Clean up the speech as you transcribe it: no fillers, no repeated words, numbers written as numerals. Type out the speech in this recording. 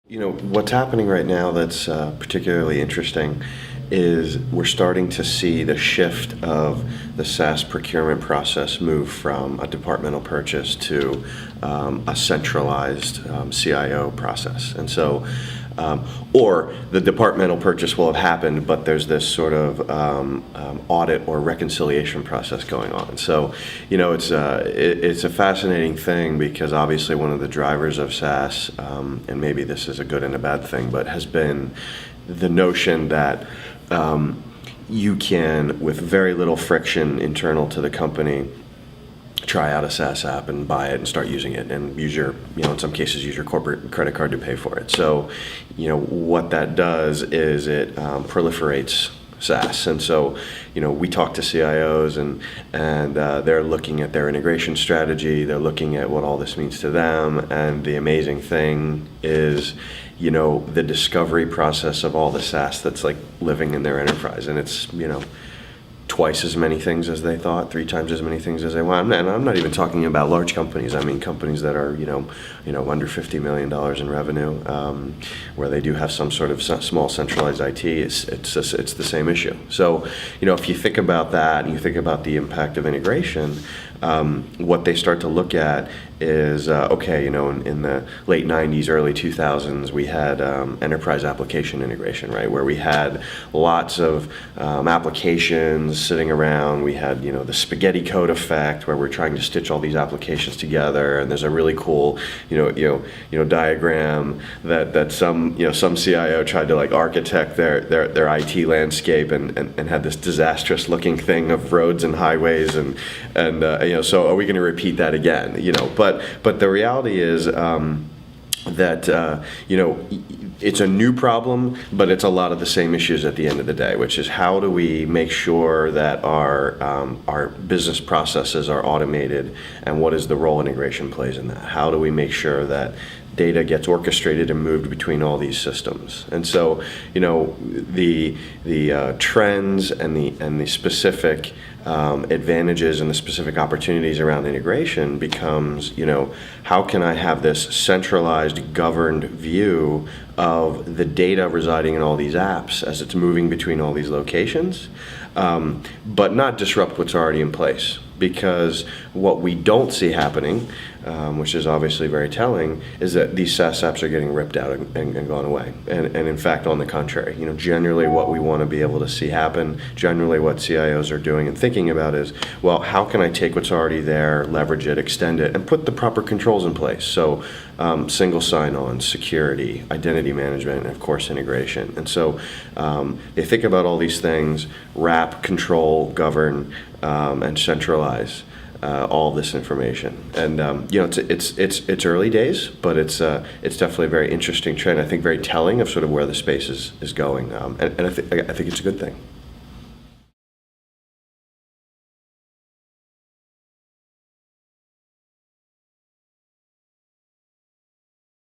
What's happening right now that's particularly interesting is we're starting to see the shift of the SaaS procurement process move from a departmental purchase to a centralized CIO process. And so, or the departmental purchase will have happened, but there's this sort of audit or reconciliation process going on. So, it's a fascinating thing because obviously one of the drivers of SaaS, and maybe this is a good and a bad thing, but has been the notion that you can, with very little friction internal to the company, try out a SaaS app and buy it and start using it and use your, in some cases, use your corporate credit card to pay for it. So, what that does is it proliferates SaaS. And so, we talk to CIOs and they're looking at their integration strategy. They're looking at what all this means to them. And the amazing thing is, the discovery process of all the SaaS that's like living in their enterprise. And it's, twice as many things as they thought, 3 times as many things as they want. And I'm not even talking about large companies. I mean companies that are, under $50 million in revenue, where they do have some sort of small centralized IT. It's the same issue. So, if you think about that and you think about the impact of integration, what they start to look at is, in the late 90s, early 2000s, we had enterprise application integration, right, where we had lots of applications sitting around. We had, the spaghetti code effect, where we're trying to stitch all these applications together, and there's a really cool, diagram that some CIO tried to like architect their IT landscape and had this disastrous looking thing of roads and highways and so are we going to repeat that again? But the reality is that it's a new problem, but it's a lot of the same issues at the end of the day, which is how do we make sure that our business processes are automated, and what is the role integration plays in that? How do we make sure that data gets orchestrated and moved between all these systems? And so, the trends and the specific advantages and the specific opportunities around integration becomes, how can I have this centralized, governed view of the data residing in all these apps as it's moving between all these locations, but not disrupt what's already in place? Because what we don't see happening, which is obviously very telling, is that these SaaS apps are getting ripped out and gone away. And in fact, on the contrary, generally what we want to be able to see happen, generally what CIOs are doing and thinking about is, well, how can I take what's already there, leverage it, extend it, and put the proper controls in place? So single sign-on, security, identity management, and of course integration. And so they think about all these things: wrap, control, govern, and centralize all this information. And it's early days, but it's definitely a very interesting trend. I think very telling of sort of where the space is going, and I think it's a good thing.